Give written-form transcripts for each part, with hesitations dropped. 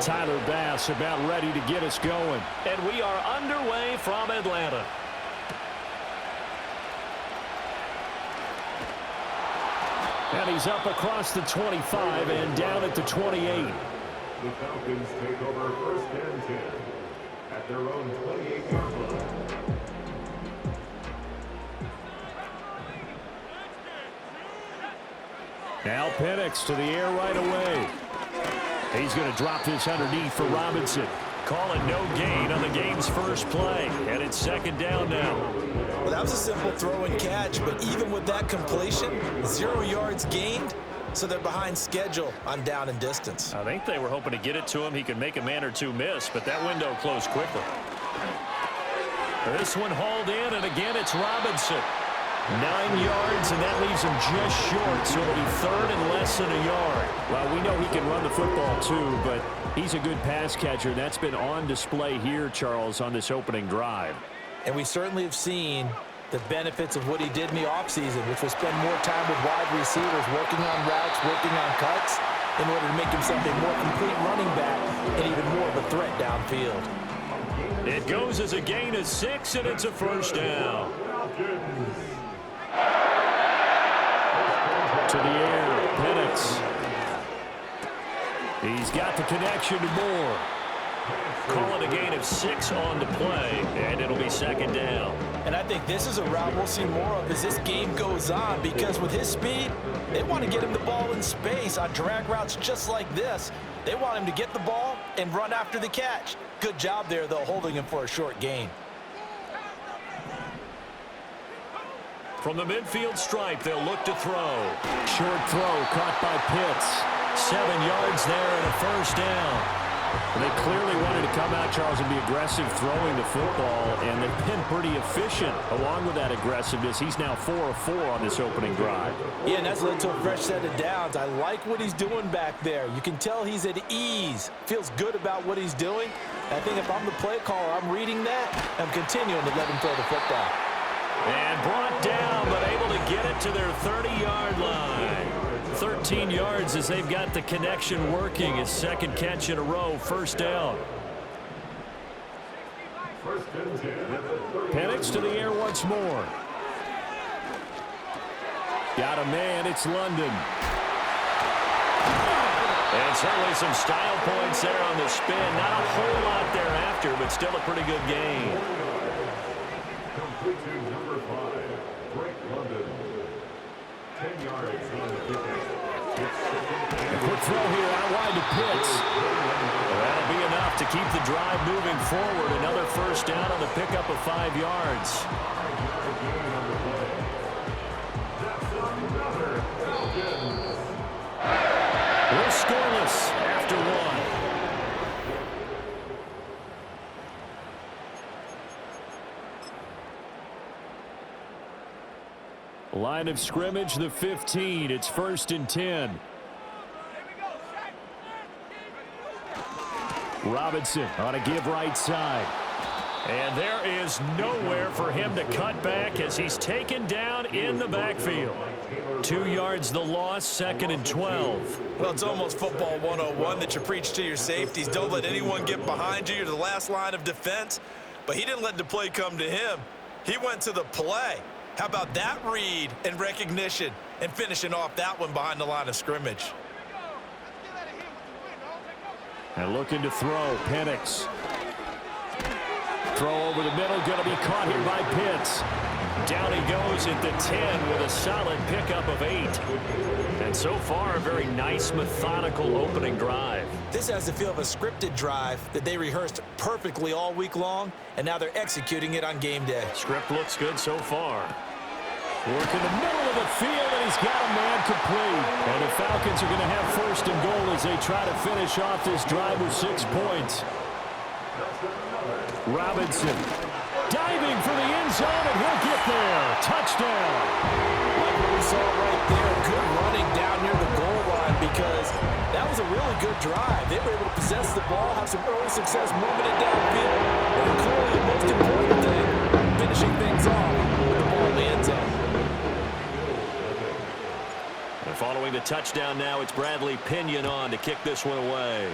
Tyler Bass about ready to get us going. And we are underway from Atlanta. And he's up across the 25 and down at the 28. The Falcons take over first and 10 at their own 28-yard line. Now Penix to the air right away. He's going to drop this underneath for Robinson. Call it no gain on the game's first play. And it's second down now. Well, that was a simple throw and catch, but even with that completion, 0 yards gained, so they're behind schedule on down and distance. I think they were hoping to get it to him. He could make a man or two miss, but that window closed quickly. This one hauled in, and again it's Robinson. 9 yards, and that leaves him just short, so it'll be third and less than a yard. Well, we know he can run the football too, but he's a good pass catcher. That's been on display here, Charles, on this opening drive. And we certainly have seen the benefits of what he did in the offseason, which was spend more time with wide receivers, working on routes, working on cuts, in order to make himself a more complete running back and even more of a threat downfield. It goes as a gain of 6, and it's a first down. To the air, Penix. He's got the connection to Moore. Call it a gain of 6 on the play, and it'll be second down. And I think this is a route we'll see more of as this game goes on, because with his speed, they want to get him the ball in space on drag routes just like this. They want him to get the ball and run after the catch. Good job there, though, holding him for a short gain. From the midfield stripe, they'll look to throw. Short throw caught by Pitts. 7 yards there and a first down. They clearly wanted to come out, Charles, and be aggressive throwing the football, and they've been pretty efficient along with that aggressiveness. He's now 4 of 4 on this opening drive. Yeah, and that's led to a fresh set of downs. I like what he's doing back there. You can tell he's at ease, feels good about what he's doing. I think if I'm the play caller, I'm reading that, I'm continuing to let him throw the football. And brought down, but able to get it to their 30-yard line. 13 yards as they've got the connection working. His second catch in a row, first down. Penix to the air once more. Got a man, it's London. And certainly some style points there on the spin. Not a whole lot thereafter, but still a pretty good game. Completing number 5, Drake London. 10 yards on the pickup. A quick throw here out wide to Pitts. That'll be enough to keep the drive moving forward. Another first down on the pickup of 5 yards. We're scoreless after 1. Line of scrimmage, the 15. It's first and 10. Robinson on a give right side. And there is nowhere for him to cut back as he's taken down in the backfield. 2 yards the loss, second and 12. Well, it's almost football 101 that you preach to your safeties. Don't let anyone get behind you. You're the last line of defense. But he didn't let the play come to him. He went to the play. How about that read and recognition and finishing off that one behind the line of scrimmage? And looking to throw, Penix. Throw over the middle, going to be caught here by Pitts. Down he goes at the 10 with a solid pickup of 8. And so far, a very nice, methodical opening drive. This has the feel of a scripted drive that they rehearsed perfectly all week long, and now they're executing it on game day. Script looks good so far. Work in the middle of the field, and he's got a man complete. And the Falcons are going to have first and goal as they try to finish off this drive with 6 points. Robinson diving for the end zone, and he'll get there. Touchdown. Like what we saw right there, good running down near the goal line, because that was a really good drive. They were able to possess the ball, have some early success moving it downfield, and clearly the most important thing, finishing things off with the ball in the end zone. And following the touchdown now, it's Bradley Pinion on to kick this one away.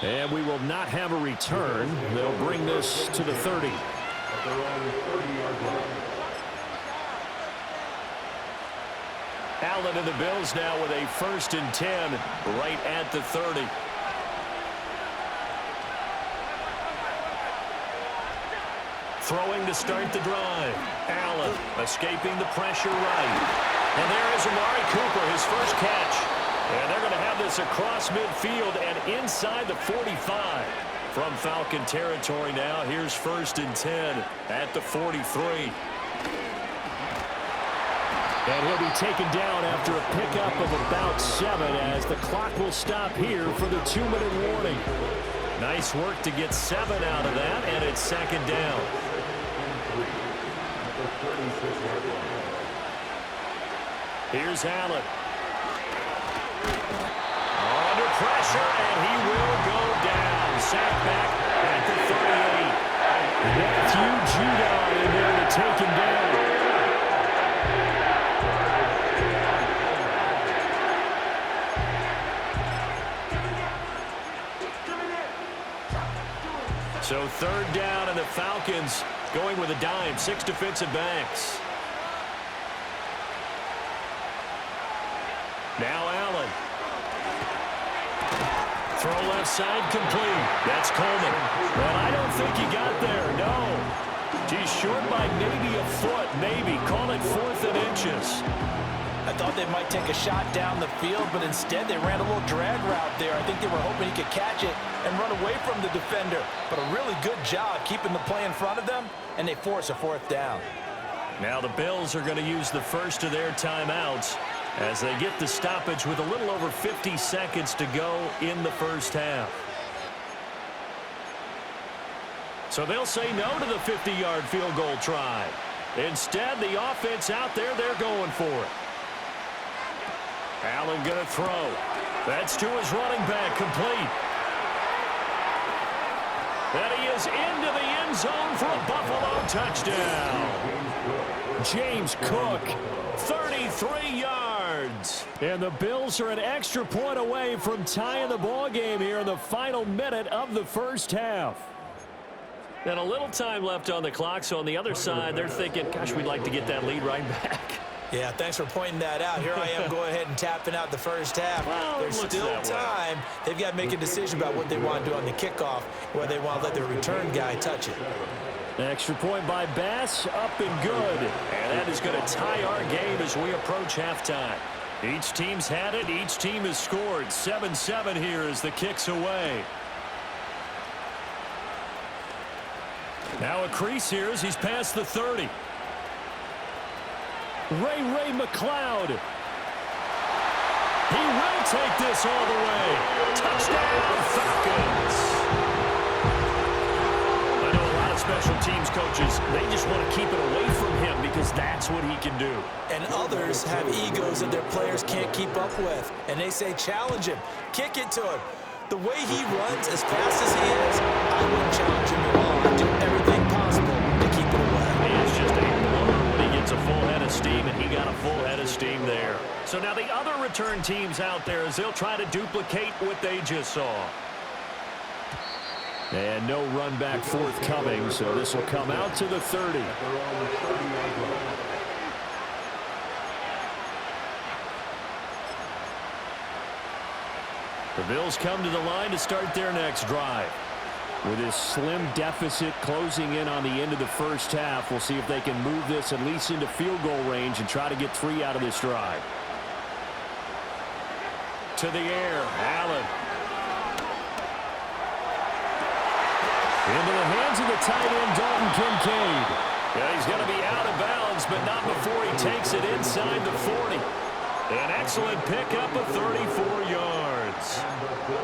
And we will not have a return. They'll bring this to the 30. At their own 30-yard line. Allen and the Bills now with a 1st and 10 right at the 30. Throwing to start the drive. Allen escaping the pressure right. And there is Amari Cooper, his first catch. And they're going to have this across midfield and inside the 45. From Falcon territory now, here's 1st and 10 at the 43. And he'll be taken down after a pickup of about 7 as the clock will stop here for the 2-minute warning. Nice work to get 7 out of that, and it's 2nd down. Here's Allen. Under pressure, and he will go down. Sacked back at the 38. Matthew Judon in there to take him down. So 3rd down, and the Falcons going with a dime. 6 defensive backs. Now Allen. Throw left side complete. That's Coleman. But I don't think he got there. No. He's short by maybe a foot. Maybe. Call it 4th and inches. I thought they might take a shot down the field, but instead they ran a little drag route there. I think they were hoping he could catch it and run away from the defender. But a really good job keeping the play in front of them, and they force a 4th down. Now the Bills are going to use the first of their timeouts as they get the stoppage with a little over 50 seconds to go in the first half. So they'll say no to the 50-yard field goal try. Instead, the offense out there, they're going for it. Allen going to throw. That's to his running back, complete. And he is into the end zone for a Buffalo touchdown. James Cook, 33 yards. and the Bills are an extra point away from tying the ball game here in the final minute of the first half. And a little time left on the clock, so on the other side, they're thinking, gosh, we'd like to get that lead right back. Yeah, thanks for pointing that out. Here I am going ahead and tapping out the first half. Well, There's still time. They've got to make a decision about what they want to do on the kickoff, whether they want to let their return guy touch it. Extra point by Bass, up and good. And that is going to tie our game as we approach halftime. Each team's had it. Each team has scored. 7-7 here as the kick's away. Now a crease here as he's past the 30. Ray McLeod. He will take this all the way. Touchdown, Falcons. I know a lot of special teams coaches, they just want to keep it away from him because that's what he can do. And others have egos that their players can't keep up with. And they say, challenge him. Kick it to him. The way he runs as fast as he is, I wouldn't challenge him at all. I'd do everything possible to keep it away. He is just a blower when he gets a full head of steam, and he got a full head of steam there. So now the other return teams out there as they'll try to duplicate what they just saw. And no run back forthcoming, so this will come out to the 30. The Bills come to the line to start their next drive. With this slim deficit closing in on the end of the first half, we'll see if they can move this at least into field goal range and try to get 3 out of this drive. To the air, Allen. Into the hands of the tight end, Dalton Kincaid. Yeah, he's going to be out of bounds, but not before he takes it inside the 40. An excellent pickup of 34 yards.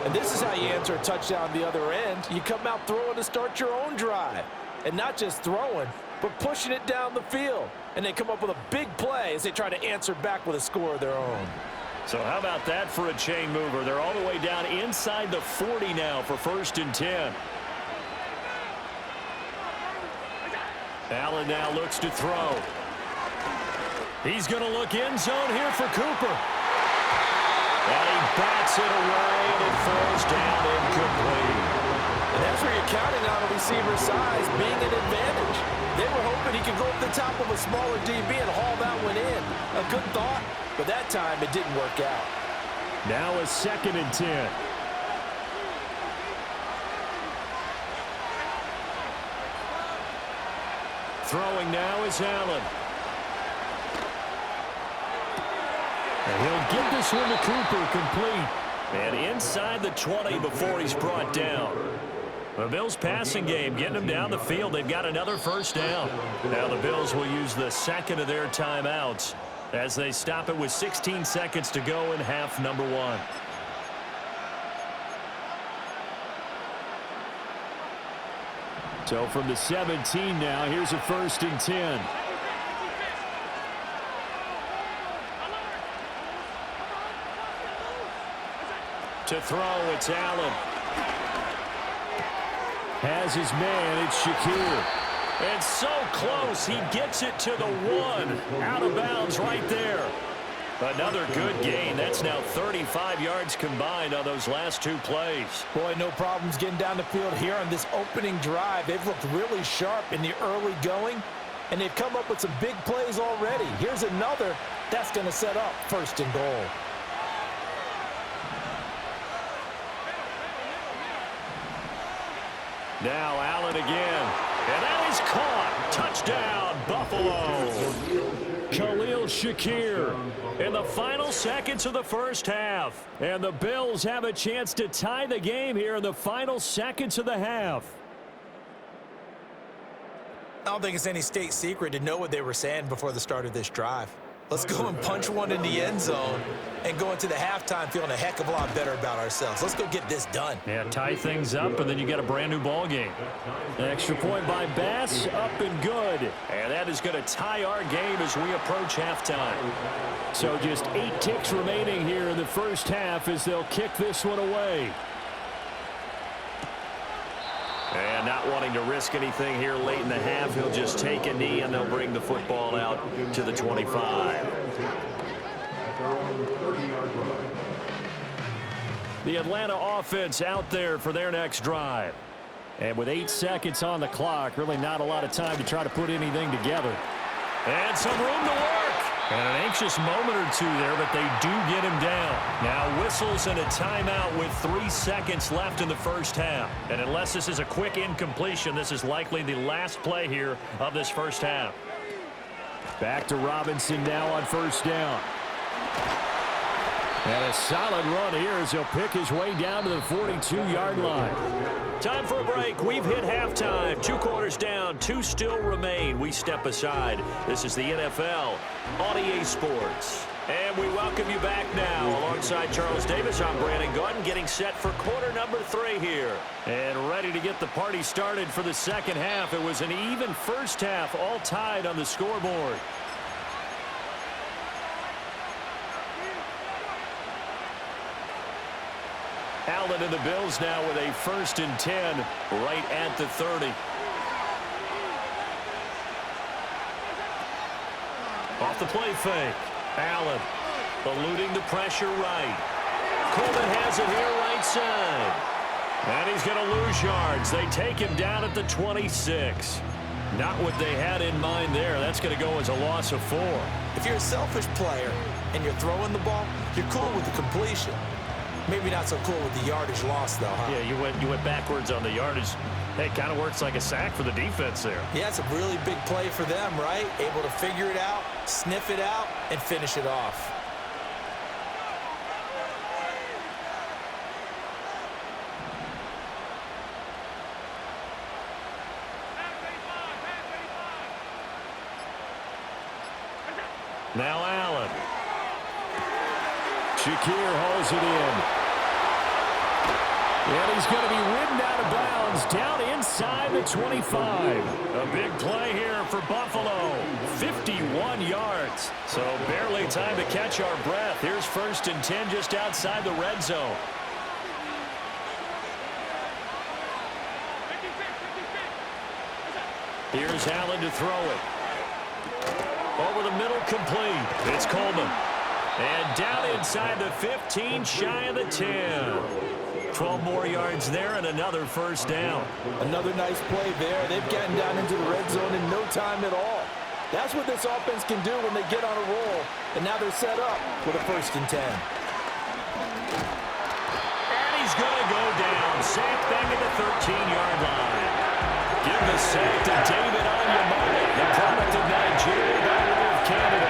And this is how you answer a touchdown the other end. You come out throwing to start your own drive. And not just throwing, but pushing it down the field. And they come up with a big play as they try to answer back with a score of their own. So how about that for a chain mover? They're all the way down inside the 40 now for 1st and 10. Allen now looks to throw. He's going to look end zone here for Cooper. And he bats it away, and it falls down incomplete. And that's where you're counting on a receiver's size being an advantage. They were hoping he could go up the top of a smaller DB and haul that one in. A good thought, but that time it didn't work out. Now a 2nd and 10. Throwing now is Allen. And he'll get this one to Cooper, complete. And inside the 20 before he's brought down. The Bills' passing game getting them down the field. They've got another first down. Now the Bills will use the second of their timeouts as they stop it with 16 seconds to go in half number 1. So from the 17 now, here's a 1st and 10. To throw, it's Allen. Has his man, it's Shakir. And so close, he gets it to the 1. Out of bounds right there. Another good gain. That's now 35 yards combined on those last 2 plays. Boy, no problems getting down the field here on this opening drive. They've looked really sharp in the early going, and they've come up with some big plays already. Here's another that's going to set up 1st and goal. Now Allen again. And that is caught. Touchdown, Buffalo. Khalil Shakir. In the final seconds of the first half. And the Bills have a chance to tie the game here in the final seconds of the half. I don't think it's any state secret to know what they were saying before the start of this drive. Let's go and punch one in the end zone and go into the halftime feeling a heck of a lot better about ourselves. Let's go get this done. Yeah, tie things up, and then you get a brand new ball game. An extra point by Bass, up and good. And that is going to tie our game as we approach halftime. So just 8 ticks remaining here in the first half as they'll kick this one away. And not wanting to risk anything here late in the half, he'll just take a knee, and they'll bring the football out to the 25. The Atlanta offense out there for their next drive. And with 8 seconds on the clock, really not a lot of time to try to put anything together. And some room to work. And an anxious moment or two there, but they do get him down. Now whistles and a timeout with 3 seconds left in the first half. And unless this is a quick incompletion, this is likely the last play here of this first half. Back to Robinson now on 1st down. And a solid run here as he'll pick his way down to the 42-yard line. Time for a break. We've hit halftime. 2 quarters down. 2 still remain. We step aside. This is the NFL on EA Sports. And we welcome you back now. Alongside Charles Davis, I'm Brandon Gordon, getting set for quarter number 3 here. And ready to get the party started for the second half. It was an even first half, all tied on the scoreboard. Allen and the Bills now with a 1st and 10 right at the 30. Off the play fake. Allen eluding the pressure right. Coleman has it here right side. And he's going to lose yards. They take him down at the 26. Not what they had in mind there. That's going to go as a loss of 4. If you're a selfish player and you're throwing the ball, you're cool with the completion. Maybe not so cool with the yardage loss, though, huh? Yeah, you went backwards on the yardage. Hey, it kind of works like a sack for the defense there. Yeah, it's a really big play for them, right? Able to figure it out, sniff it out, and finish it off. Now Allen. Shakir hauls it in. And he's going to be ridden out of bounds down inside the 25. A big play here for Buffalo. 51 yards. So barely time to catch our breath. Here's 1st and 10 just outside the red zone. Here's Allen to throw it. Over the middle, complete. It's Coleman. And down inside the 15, shy of the 10. 12 more yards there and another first down. Another nice play there. They've gotten down into the red zone in no time at all. That's what this offense can do when they get on a roll. And now they're set up with a 1st and 10. And he's going to go down. Sacked back at the 13-yard line. Give the sack to David Onyemata, the product of Nigeria by way of Canada.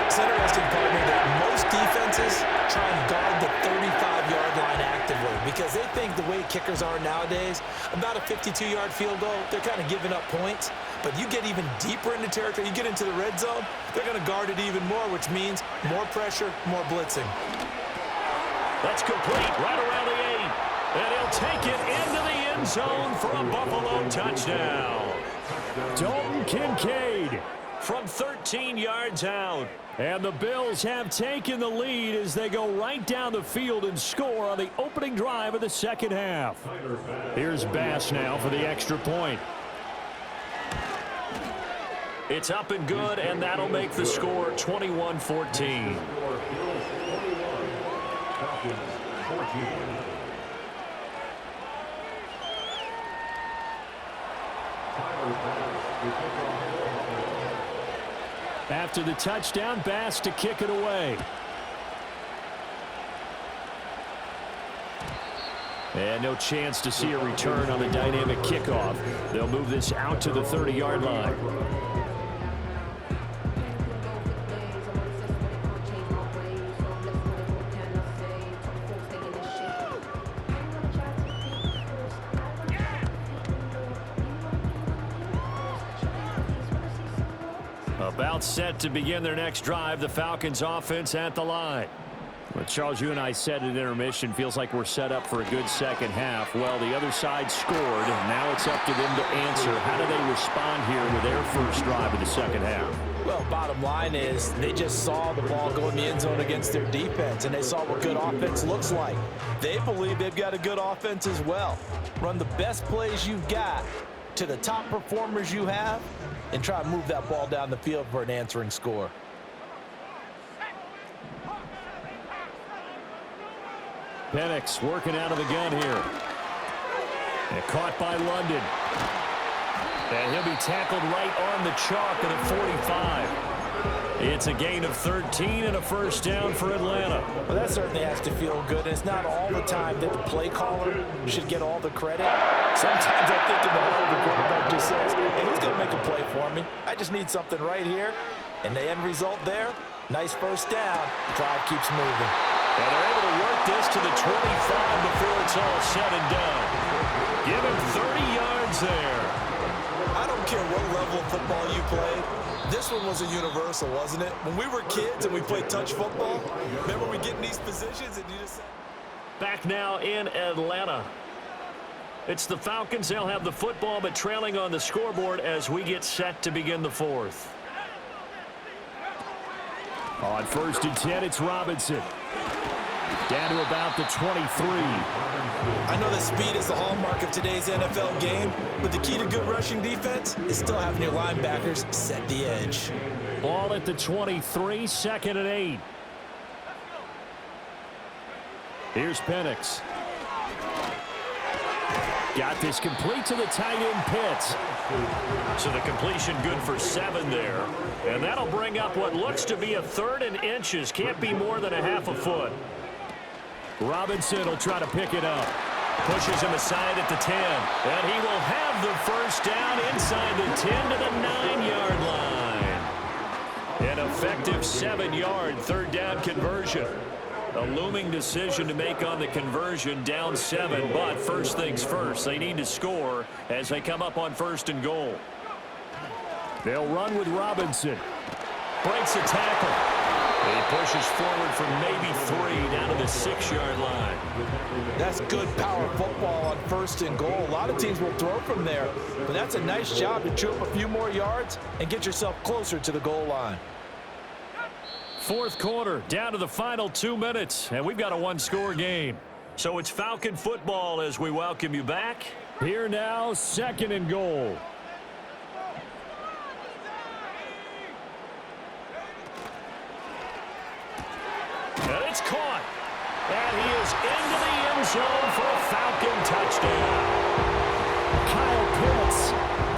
It's interesting, partner, that most defenses try and guard the 35-yard line actively because they think the way kickers are nowadays, about a 52-yard field goal, they're kind of giving up points. But you get even deeper into territory, you get into the red zone, they're going to guard it even more, which means more pressure, more blitzing. That's complete right around the 8. And he'll take it into the end zone for a Buffalo touchdown. Dalton Kincaid From 13 yards out. And the Bills have taken the lead as they go right down the field and score on the opening drive of the second half. Here's Bass now for the extra point. It's up and good, and that'll make the score 21-14. After the touchdown, Bass to kick it away. And no chance to see a return on the dynamic kickoff. They'll move this out to the 30-yard line. About set to begin their next drive, the Falcons offense at the line. Well, Charles, you and I said at intermission, feels like we're set up for a good second half. Well, the other side scored, and now it's up to them to answer. How do they respond here with their first drive of the second half? Well, bottom line is they just saw the ball go in the end zone against their defense, and they saw what good offense looks like. They believe they've got a good offense as well. Run the best plays you've got to the top performers you have, and try to move that ball down the field for an answering score. Penix working out of the gun here. And caught by London. And he'll be tackled right on the chalk at a 45. It's a gain of 13 and a first down for Atlanta. Well, that certainly has to feel good. It's not all the time that the play caller should get all the credit. Sometimes I think in the middle, the quarterback just says, hey, who's going to make a play for me? I just need something right here. And the end result there, nice first down. Drive keeps moving. And they're able to work this to the 25 before it's all said and done. Give him 30 yards there. I don't care what level of football you played. This one was a universal, wasn't it? When we were kids and we played touch football, remember we get in these positions and you just... Back now in Atlanta. It's the Falcons. They'll have the football, but trailing on the scoreboard as we get set to begin the fourth. On 1st and 10, it's Robinson. Down to about the 23. I know that speed is the hallmark of today's NFL game, but the key to good rushing defense is still having your linebackers set the edge. Ball at the 23, 2nd and 8. Here's Penix. Got this complete to the tight end Pitts. So the completion good for 7 there. And that'll bring up what looks to be a 3rd and inches. Can't be more than a half a foot. Robinson will try to pick it up. Pushes him aside at the 10. And he will have the first down inside the 10 to the 9-yard line. An effective 7-yard 3rd down conversion. A looming decision to make on the conversion, down 7. But first things first, they need to score as they come up on 1st and goal. They'll run with Robinson. Breaks a tackle. He pushes forward from maybe 3 down to the 6-yard line. That's good power football on 1st and goal. A lot of teams will throw from there, but that's a nice job to chew up a few more yards and get yourself closer to the goal line. 4th quarter, down to the final 2 minutes, and we've got a 1-score game. So it's Falcon football as we welcome you back. Here now, 2nd and goal. And it's caught. And he is into the end zone for touchdown. Kyle Pitts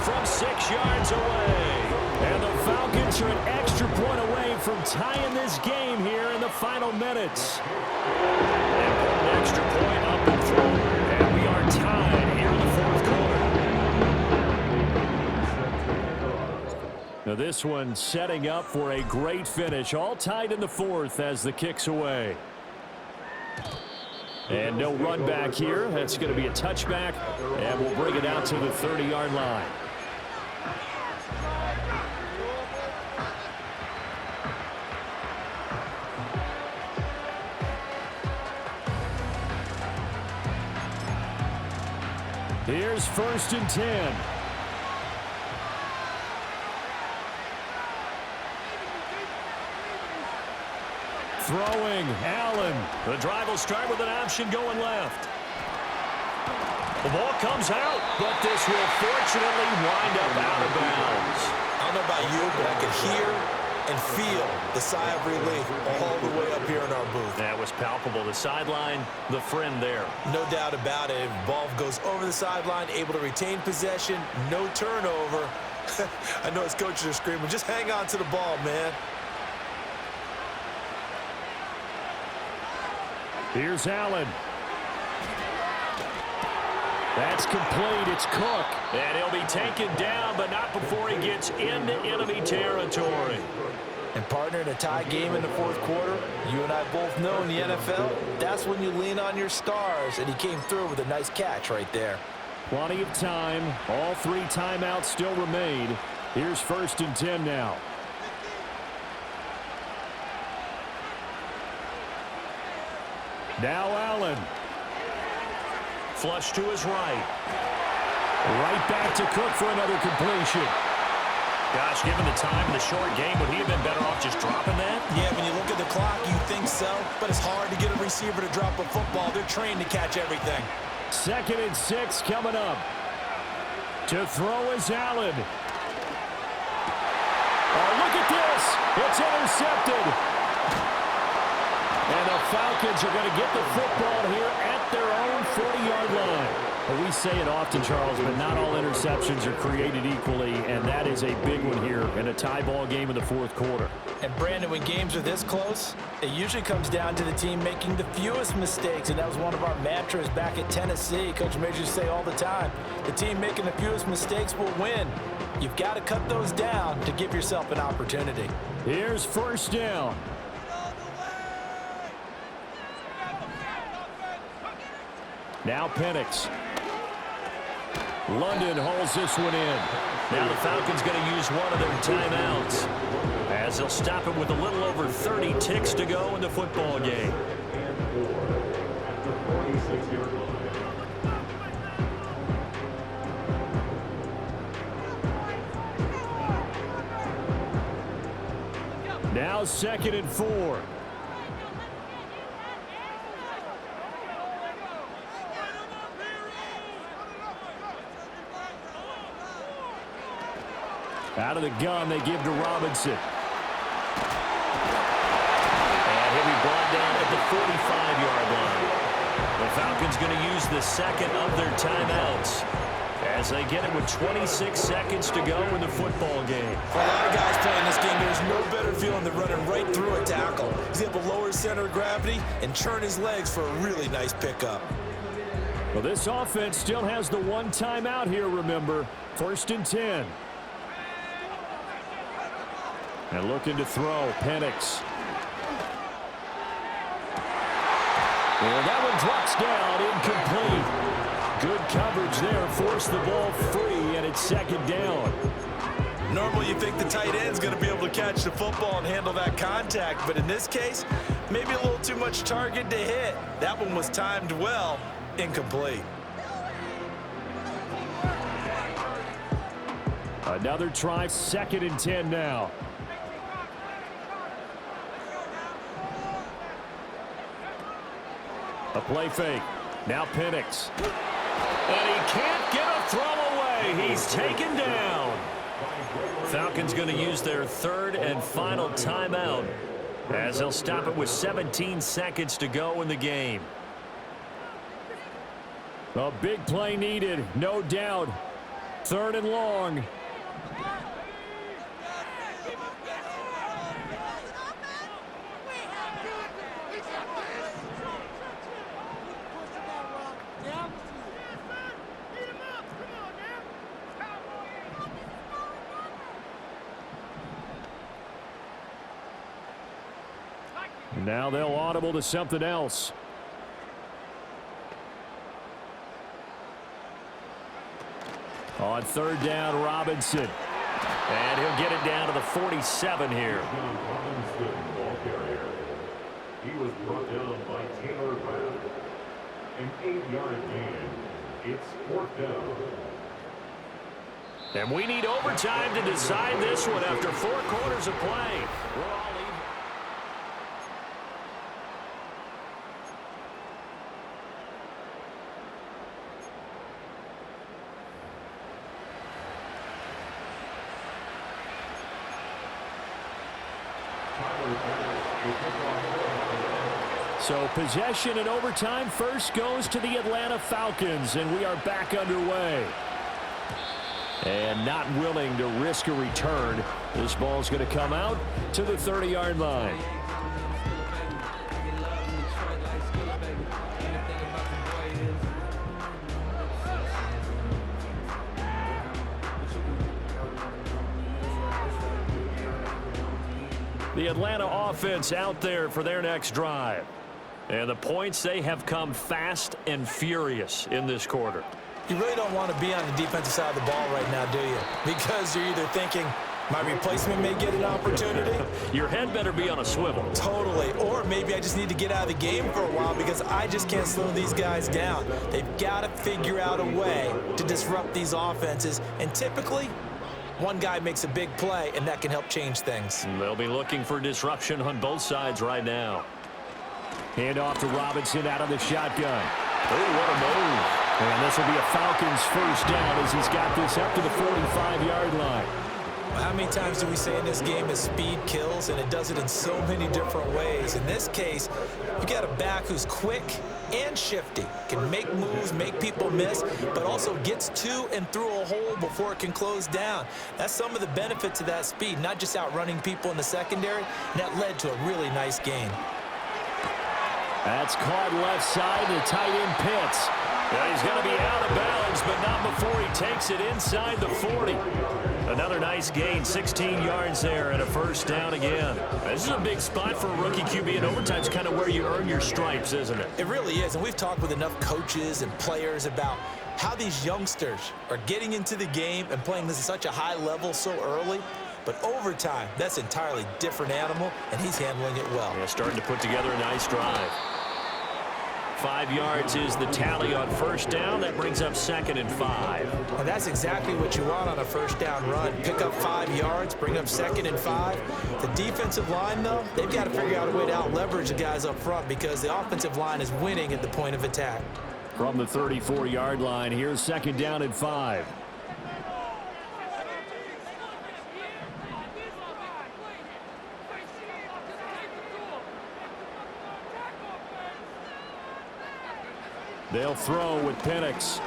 From 6 yards away. and the Falcons are an extra point away from tying this game here in the final minutes. And put an extra point up and through. And we are tied here in the fourth quarter. Now this one setting up for a great finish. All tied in the fourth as the kick's away. And no run back here. That's going to be a touchback. And we'll bring it out to the 30-yard line. Here's 1st and 10. Throwing, Allen. The drive will start with an option going left. The ball comes out, but this will fortunately wind up out of bounds. I don't know about you, but I can hear and feel the sigh of relief all the way up here in our booth. That was palpable. The sideline, the friend there. No doubt about it. Ball goes over the sideline, able to retain possession, no turnover. I know his coaches are screaming, just hang on to the ball, man. Here's Allen. That's complete. It's Cook. And he'll be taken down, but not before he gets into enemy territory. And partner, in a tie game in the fourth quarter, you and I both know in the NFL, that's when you lean on your stars, and he came through with a nice catch right there. Plenty of time. All 3 timeouts still remain. Here's 1st and 10 now. Now Allen. Flush to his right. Right back to Cook for another completion. Gosh, given the time in the short game, would he have been better off just dropping that? Yeah, when you look at the clock, you think so, but it's hard to get a receiver to drop a football. They're trained to catch everything. 2nd and 6 coming up. To throw is Allen. Oh, look at this. It's intercepted. And the Falcons are going to get the football here at their own 40-yard line. Well, we say it often, Charles, but not all interceptions are created equally, and that is a big one here in a tie ball game in the fourth quarter. And, Brandon, when games are this close, it usually comes down to the team making the fewest mistakes, and that was one of our mantras back at Tennessee. Coach Major used to say all the time, the team making the fewest mistakes will win. You've got to cut those down to give yourself an opportunity. Here's 1st down. Now Penix. London holds this one in. Now the Falcons going to use one of their timeouts as they'll stop it with a little over 30 ticks to go in the football game. Now 2nd and 4. Out of the gun, they give to Robinson. And he'll be brought down at the 45-yard line. The Falcons going to use the 2nd of their timeouts as they get it with 26 seconds to go in the football game. For a lot of guys playing this game, there's no better feeling than running right through a tackle. He's able to lower his center of gravity and churn his legs for a really nice pickup. Well, this offense still has the 1 timeout here, remember. 1st and 10. And looking to throw, Penix. Well, that one drops down, incomplete. Good coverage there, forced the ball free, and it's 2nd down. Normally you think the tight end's going to be able to catch the football and handle that contact, but in this case, maybe a little too much target to hit. That one was timed well, incomplete. Another try, 2nd and 10 now. A play fake. Now Penix. And he can't get a throw away. He's taken down. Falcons going to use their 3rd and final timeout as they'll stop it with 17 seconds to go in the game. A big play needed, no doubt. 3rd and long. Now they'll audible to something else. On 3rd down, Robinson. And he'll get it down to the 47 here. He was brought down by Taylor Brown. An 8-yard gain. It's 4th down. And we need overtime to decide this one after 4 quarters of play. We're all even. So possession in overtime first goes to the Atlanta Falcons, and we are back underway. And not willing to risk a return. This ball's going to come out to the 30-yard line. The Atlanta offense out there for their next drive. And the points, they have come fast and furious in this quarter. You really don't want to be on the defensive side of the ball right now, do you? Because you're either thinking, my replacement may get an opportunity. Your head better be on a swivel. Totally. Or maybe I just need to get out of the game for a while because I just can't slow these guys down. They've got to figure out a way to disrupt these offenses. And typically, one guy makes a big play, and that can help change things. They'll be looking for disruption on both sides right now. Hand off to Robinson out of the shotgun. Oh, what a move. And this will be a Falcons first down as he's got this up to the 45-yard line. Well, how many times do we say in this game is speed kills, and it does it in so many different ways. In this case, you got a back who's quick and shifty, can make moves, make people miss, but also gets to and through a hole before it can close down. That's some of the benefits of that speed, not just outrunning people in the secondary, and that led to a really nice gain. That's caught left side, the tight end Pitts. Yeah, he's going to be out of bounds, but not before he takes it inside the 40. Another nice gain, 16 yards there, and a first down again. This is a big spot for a rookie QB, and overtime's kind of where you earn your stripes, isn't it? It really is, and we've talked with enough coaches and players about how these youngsters are getting into the game and playing this at such a high level so early. But overtime, that's an entirely different animal, and he's handling it well. Yeah, starting to put together a nice drive. 5 yards is the tally on first down. That brings up 2nd and 5. And that's exactly what you want on a first down run. Pick up 5 yards, bring up 2nd and 5. The defensive line, though, they've got to figure out a way to out-leverage the guys up front because the offensive line is winning at the point of attack. From the 34-yard line, here's 2nd down and 5. They'll throw with Penix.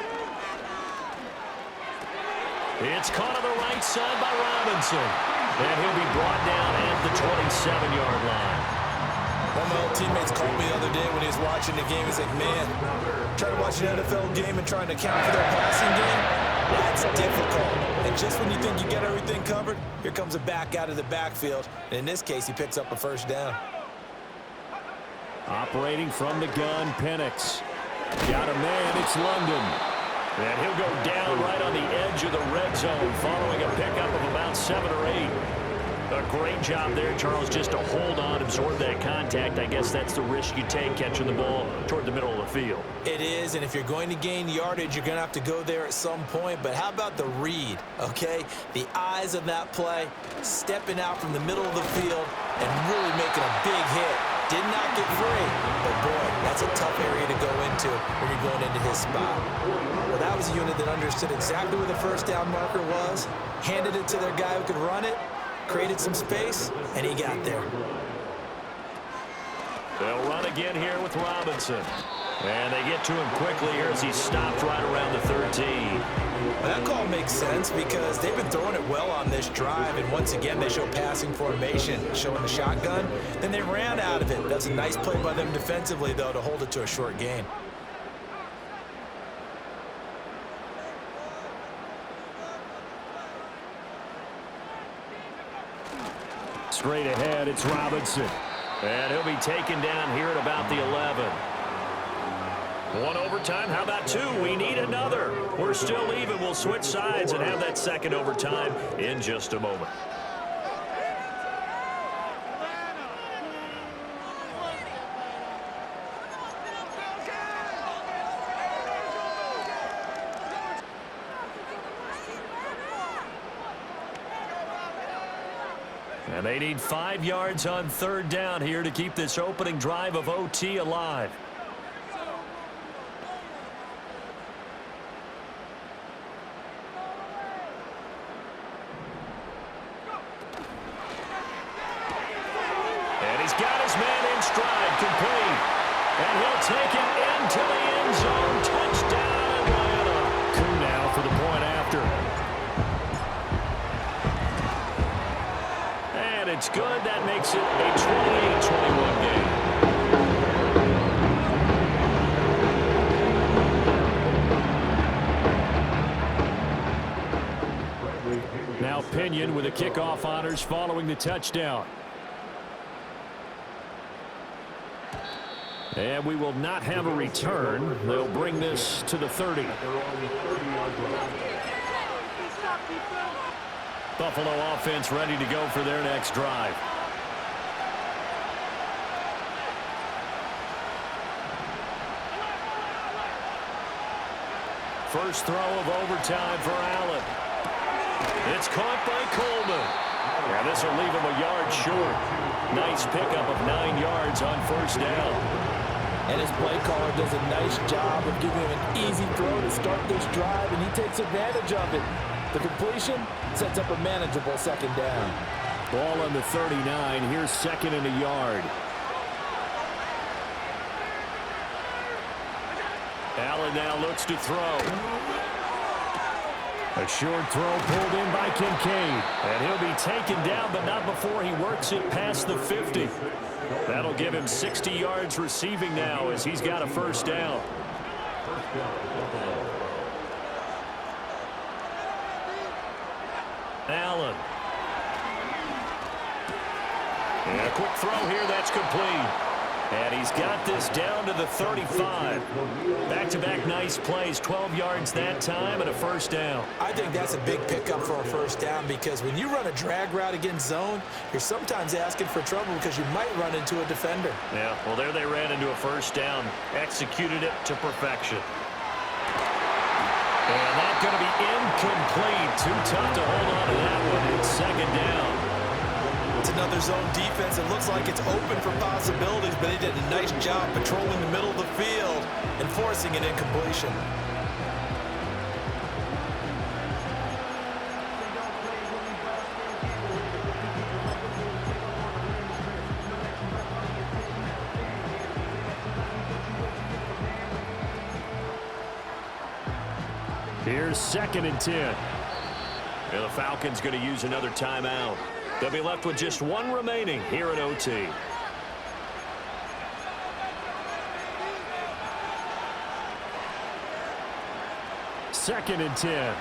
It's caught on the right side by Robinson. And he'll be brought down at the 27-yard line. One of my old teammates called me the other day when he was watching the game. He's like, man, trying to watch an NFL game and trying to account for their passing game, that's difficult. And just when you think you get everything covered, here comes a back out of the backfield. And in this case, he picks up a first down. Operating from the gun, Penix. Got a man, it's London. And he'll go down right on the edge of the red zone following a pickup of about 7 or 8. A great job there, Charles, just to hold on, absorb that contact. I guess that's the risk you take catching the ball toward the middle of the field. It is, and if you're going to gain yardage, you're going to have to go there at some point. But how about the read, okay? The eyes of that play, stepping out from the middle of the field and really making a big hit. Did not get free, but boy, that's a tough area to go into when you're going into his spot. Well, that was a unit that understood exactly where the first down marker was, handed it to their guy who could run it, created some space, and he got there. They'll run again here with Robinson. And they get to him quickly here as he stopped right around the 13. That call makes sense because they've been throwing it well on this drive, and once again they show passing formation, showing the shotgun. Then they ran out of it. That's a nice play by them defensively, though, to hold it to a short gain. Straight ahead, it's Robinson. And he'll be taken down here at about the 11. One overtime. How about two? We need another. We're still even. We'll switch sides and have that second overtime in just a moment. And they need 5 yards on third down here to keep this opening drive of OT alive. And he's got his man in stride, complete. And he'll take it into the end zone. Touchdown, Atlanta. Coup now for the point after. And it's good. That makes it a 28-21 game. Now Pinion with the kickoff honors following the touchdown. And we will not have a return. They'll bring this to the 30. Buffalo offense ready to go for their next drive. First throw of overtime for Allen. It's caught by Coleman. Yeah, this will leave him a yard short. Nice pickup of 9 yards on first down. And his play caller does a nice job of giving him an easy throw to start this drive, and he takes advantage of it. The completion sets up a manageable second down. Ball on the 39. Here's second and a yard. Allen now looks to throw. A short throw pulled in by Kincaid. And he'll be taken down, but not before he works it past the 50. That'll give him 60 yards receiving now as he's got a first down. Allen. And a quick throw here, that's complete. And he's got this down to the 35. Back-to-back nice plays, 12 yards that time and a first down. I think that's a big pickup for a first down because when you run a drag route against zone, you're sometimes asking for trouble because you might run into a defender. Yeah, well, there they ran into a first down, executed it to perfection. And that's going to be incomplete. Too tough to hold on to that one. It's second down. It's another zone defense. It looks like it's open for possibilities, but they did a nice job patrolling the middle of the field and forcing an incompletion. Here's second and 10. And the Falcons going to use another timeout. They'll be left with just one remaining here at OT. Second and 10.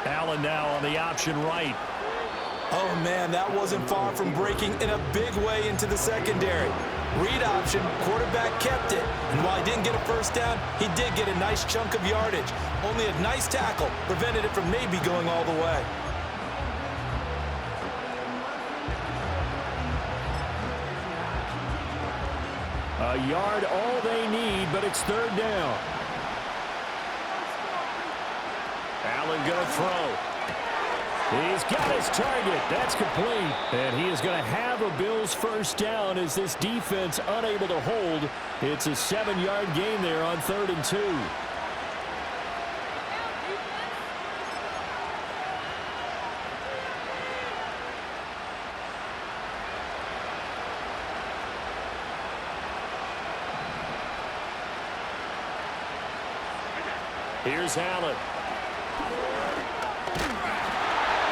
Allen now on the option right. Oh, man, that wasn't far from breaking in a big way into the secondary. Read option, quarterback kept it. And while he didn't get a first down, he did get a nice chunk of yardage. Only a nice tackle prevented it from maybe going all the way. A yard all they need, but it's third down. Allen going to throw. He's got his target. That's complete. And he is going to have a Bills first down as this defense unable to hold. It's a 7-yard gain there on 3rd and 2. Here's Allen.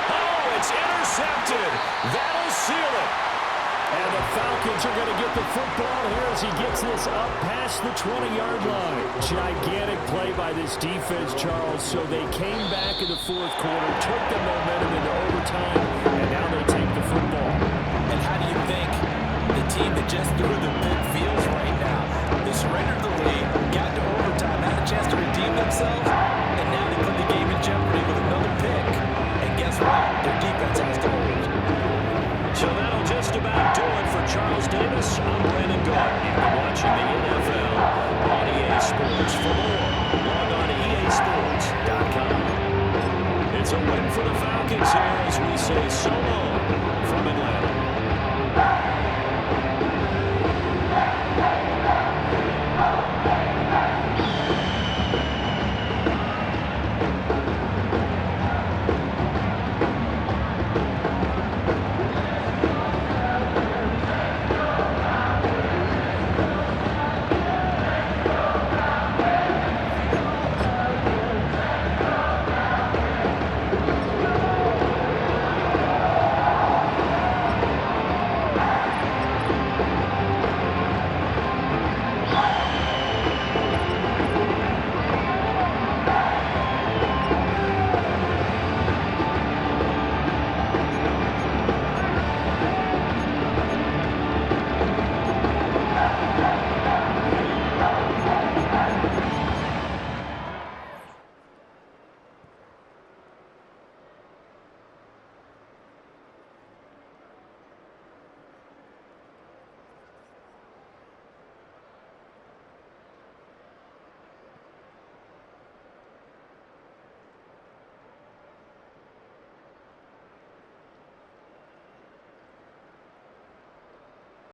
Oh, it's intercepted. That'll seal it. And the Falcons are going to get the football here as he gets this up past the 20-yard line. Gigantic play by this defense, Charles. So they came back in the fourth quarter, took the momentum into overtime, and now they take the football. And how do you think the team that just threw the big feels right now? They surrendered the lead, got to overtime, had a chance to redeem themselves, and now they put the game in jeopardy with another pick. And guess what? Their defense has to hold. So that'll just about do it for Charles Davis. I'm Brandon Gault. You've been watching the NFL on EA Sports. For more, log on to EASports.com. It's a win for the Falcons here as we say so long from Atlanta.